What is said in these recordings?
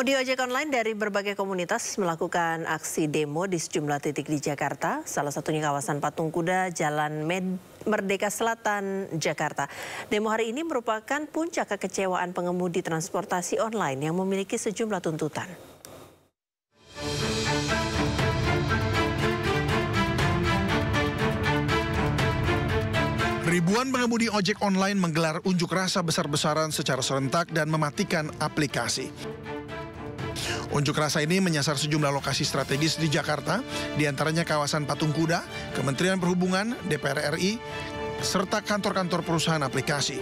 Pengemudi ojek online dari berbagai komunitas melakukan aksi demo di sejumlah titik di Jakarta, salah satunya kawasan Patung Kuda, Jalan Merdeka Selatan, Jakarta. Demo hari ini merupakan puncak kekecewaan pengemudi transportasi online yang memiliki sejumlah tuntutan. Ribuan pengemudi ojek online menggelar unjuk rasa besar-besaran secara serentak dan mematikan aplikasi. Unjuk rasa ini menyasar sejumlah lokasi strategis di Jakarta, diantaranya kawasan Patung Kuda, Kementerian Perhubungan, DPR RI, serta kantor-kantor perusahaan aplikasi.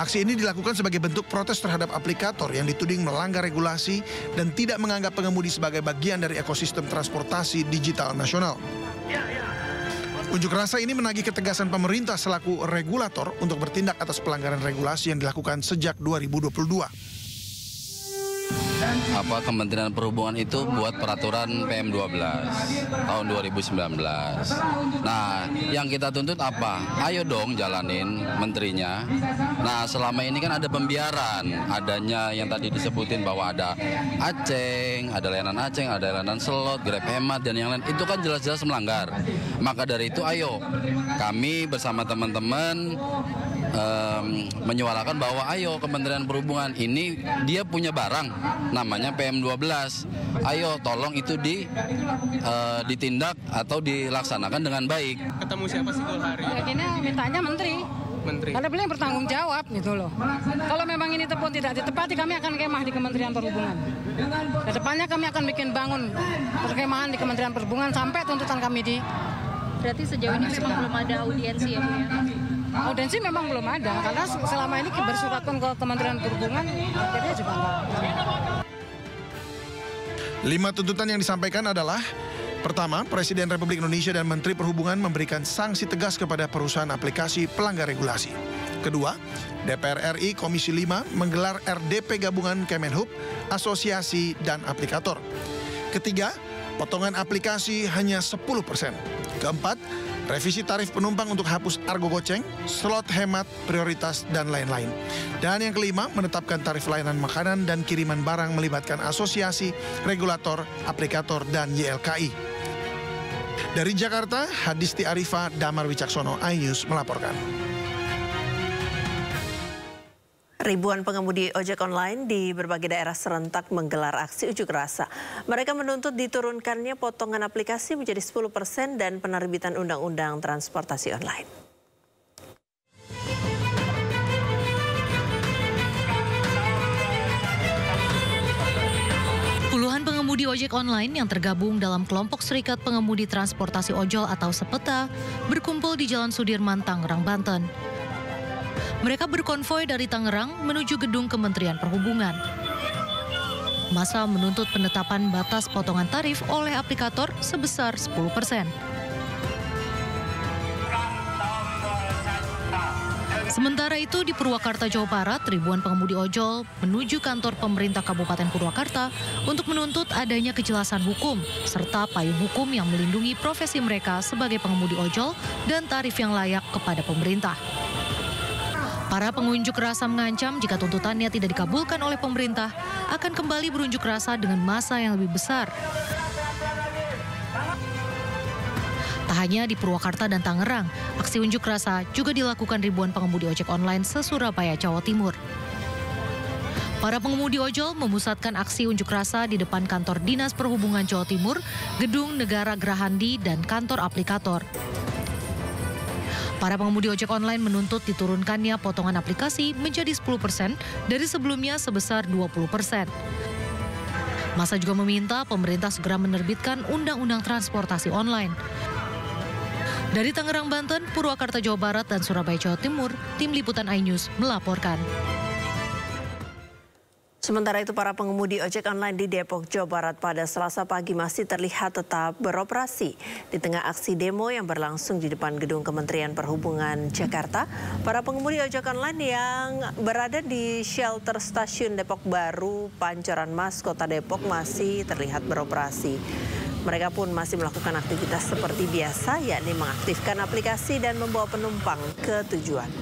Aksi ini dilakukan sebagai bentuk protes terhadap aplikator yang dituding melanggar regulasi dan tidak menganggap pengemudi sebagai bagian dari ekosistem transportasi digital nasional. Unjuk rasa ini menagih ketegasan pemerintah selaku regulator untuk bertindak atas pelanggaran regulasi yang dilakukan sejak 2022. Kementerian Perhubungan itu buat peraturan PM12 tahun 2019. Nah, yang kita tuntut apa? Ayo dong jalanin menterinya. Nah, selama ini kan ada pembiaran, adanya yang tadi disebutin bahwa ada Aceng, ada layanan slot, Grab Hemat, dan yang lain. Itu kan jelas-jelas melanggar. Maka dari itu ayo, kami bersama teman-teman menyuarakan bahwa ayo Kementerian Perhubungan ini dia punya barang namanya PM12. Ayo tolong itu ditindak atau dilaksanakan dengan baik. Ketemu siapa sih hari? Ya gini mintanya menteri. Karena beliau yang bertanggung jawab gitu loh. Kalau memang ini pun tidak ditepati, kami akan kemah di Kementerian Perhubungan. Kedepannya kami akan bikin bangun perkemahan di Kementerian Perhubungan sampai tuntutan kami di. Berarti sejauh ini memang belum ada audiensi ya Bu ya? Audiensi memang belum ada, karena selama ini bersurat pun ke Kementerian Perhubungan, akhirnya juga enggak. 5 tuntutan yang disampaikan adalah: pertama, Presiden Republik Indonesia dan Menteri Perhubungan memberikan sanksi tegas kepada perusahaan aplikasi pelanggar regulasi. Kedua, DPR RI Komisi 5 menggelar RDP gabungan Kemenhub, asosiasi, dan aplikator. Ketiga, potongan aplikasi hanya 10%. Keempat, revisi tarif penumpang untuk hapus argo goceng, slot hemat, prioritas, dan lain-lain. Dan yang kelima, menetapkan tarif layanan makanan dan kiriman barang melibatkan asosiasi, regulator, aplikator, dan YLKI. Dari Jakarta, Hadisti Arifa, Damar Wicaksono, iNews melaporkan. Ribuan pengemudi ojek online di berbagai daerah serentak menggelar aksi unjuk rasa. Mereka menuntut diturunkannya potongan aplikasi menjadi 10% dan penerbitan undang-undang transportasi online. Puluhan pengemudi ojek online yang tergabung dalam kelompok Serikat Pengemudi Transportasi Ojol atau SEPETA berkumpul di Jalan Sudirman, Tangerang, Banten. Mereka berkonvoi dari Tangerang menuju gedung Kementerian Perhubungan. Massa menuntut penetapan batas potongan tarif oleh aplikator sebesar 10%. Sementara itu di Purwakarta, Jawa Barat, ribuan pengemudi ojol menuju kantor pemerintah Kabupaten Purwakarta untuk menuntut adanya kejelasan hukum serta payung hukum yang melindungi profesi mereka sebagai pengemudi ojol dan tarif yang layak kepada pemerintah. Para pengunjuk rasa mengancam jika tuntutannya tidak dikabulkan oleh pemerintah akan kembali berunjuk rasa dengan massa yang lebih besar. Tak hanya di Purwakarta dan Tangerang, aksi unjuk rasa juga dilakukan ribuan pengemudi ojek online se-Surabaya, Jawa Timur. Para pengemudi ojol memusatkan aksi unjuk rasa di depan kantor Dinas Perhubungan Jawa Timur, Gedung Negara Gerahandi, dan kantor aplikator. Para pengemudi ojek online menuntut diturunkannya potongan aplikasi menjadi 10% dari sebelumnya sebesar 20%. Massa juga meminta pemerintah segera menerbitkan Undang-Undang Transportasi Online. Dari Tangerang, Banten, Purwakarta, Jawa Barat, dan Surabaya, Jawa Timur, Tim Liputan iNews melaporkan. Sementara itu, para pengemudi ojek online di Depok, Jawa Barat pada Selasa pagi masih terlihat tetap beroperasi. Di tengah aksi demo yang berlangsung di depan gedung Kementerian Perhubungan Jakarta, para pengemudi ojek online yang berada di shelter stasiun Depok Baru, Pancoran Mas, Kota Depok masih terlihat beroperasi. Mereka pun masih melakukan aktivitas seperti biasa, yakni mengaktifkan aplikasi dan membawa penumpang ke tujuan.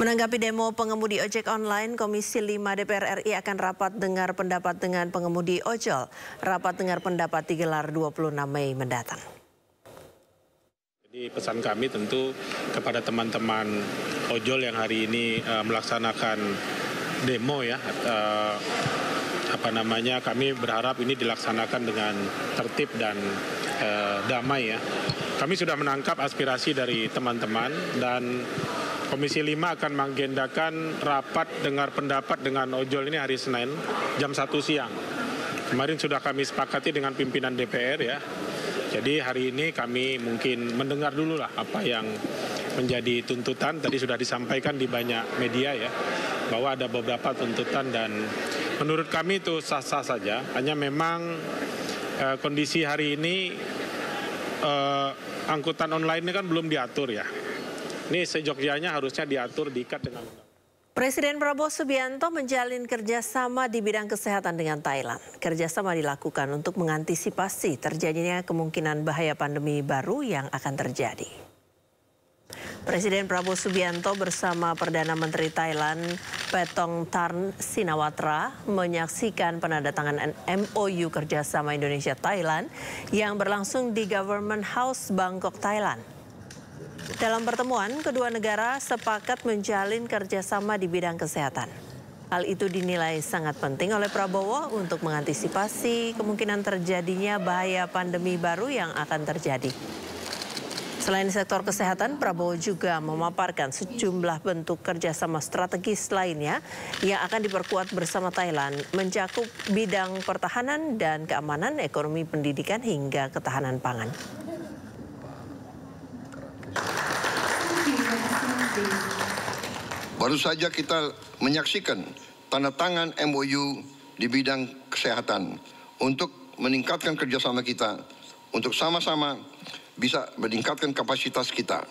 Menanggapi demo pengemudi ojek online, Komisi 5 DPR RI akan rapat dengar pendapat dengan pengemudi ojol. Rapat dengar pendapat digelar 26 Mei mendatang. Jadi pesan kami tentu kepada teman-teman ojol yang hari ini melaksanakan demo ya, kami berharap ini dilaksanakan dengan tertib dan damai ya. Kami sudah menangkap aspirasi dari teman-teman dan Komisi 5 akan mengagendakan rapat dengar pendapat dengan ojol ini hari Senin jam 1 siang. Kemarin sudah kami sepakati dengan pimpinan DPR ya. Jadi hari ini kami mungkin mendengar dulu lah apa yang menjadi tuntutan. Tadi sudah disampaikan di banyak media ya, bahwa ada beberapa tuntutan dan menurut kami itu sah-sah saja. Hanya memang kondisi hari ini angkutan online ini kan belum diatur ya. Ini sejogjanya harusnya diatur, diikat dengan undang. Presiden Prabowo Subianto menjalin kerjasama di bidang kesehatan dengan Thailand. Kerjasama dilakukan untuk mengantisipasi terjadinya kemungkinan bahaya pandemi baru yang akan terjadi. Presiden Prabowo Subianto bersama Perdana Menteri Thailand Paetongtarn Shinawatra menyaksikan penandatanganan MOU kerjasama Indonesia-Thailand yang berlangsung di Government House Bangkok, Thailand. Dalam pertemuan, kedua negara sepakat menjalin kerjasama di bidang kesehatan. Hal itu dinilai sangat penting oleh Prabowo untuk mengantisipasi kemungkinan terjadinya bahaya pandemi baru yang akan terjadi. Selain sektor kesehatan, Prabowo juga memaparkan sejumlah bentuk kerjasama strategis lainnya yang akan diperkuat bersama Thailand, mencakup bidang pertahanan dan keamanan, ekonomi, pendidikan, hingga ketahanan pangan. Baru saja kita menyaksikan tanda tangan MOU di bidang kesehatan untuk meningkatkan kerjasama kita, untuk sama-sama bisa meningkatkan kapasitas kita.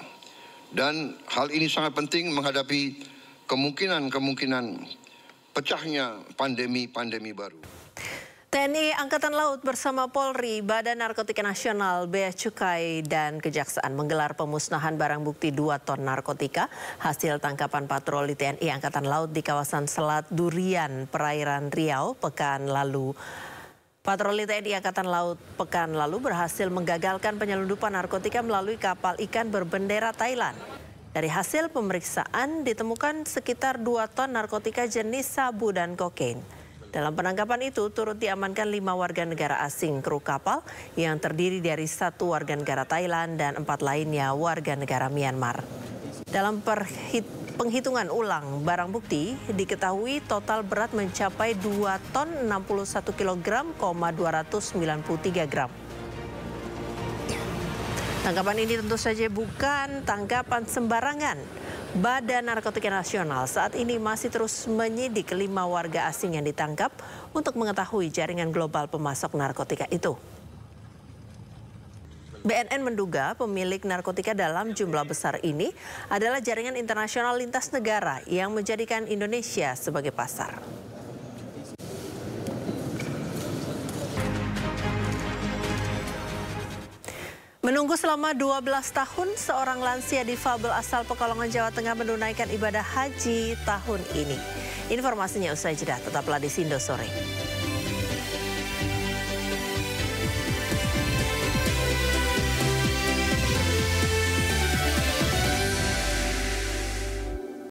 Dan hal ini sangat penting menghadapi kemungkinan pecahnya pandemi baru. TNI Angkatan Laut bersama Polri, Badan Narkotika Nasional, Bea Cukai, dan Kejaksaan menggelar pemusnahan barang bukti 2 ton narkotika hasil tangkapan patroli TNI Angkatan Laut di kawasan Selat Durian, Perairan Riau, pekan lalu. Patroli TNI Angkatan Laut pekan lalu berhasil menggagalkan penyelundupan narkotika melalui kapal ikan berbendera Thailand. Dari hasil pemeriksaan ditemukan sekitar 2 ton narkotika jenis sabu dan kokain. Dalam penangkapan itu turut diamankan 5 warga negara asing kru kapal yang terdiri dari 1 warga negara Thailand dan 4 lainnya warga negara Myanmar. Dalam penghitungan ulang barang bukti diketahui total berat mencapai 2 ton 61 kg, 293 gram. Tangkapan ini tentu saja bukan tangkapan sembarangan. Badan Narkotika Nasional saat ini masih terus menyidik 5 warga asing yang ditangkap untuk mengetahui jaringan global pemasok narkotika itu. BNN menduga pemilik narkotika dalam jumlah besar ini adalah jaringan internasional lintas negara yang menjadikan Indonesia sebagai pasar. Menunggu selama 12 tahun, seorang lansia difabel asal Pekalongan, Jawa Tengah menunaikan ibadah haji tahun ini. Informasinya usai jeda, tetaplah di Sindo Sore.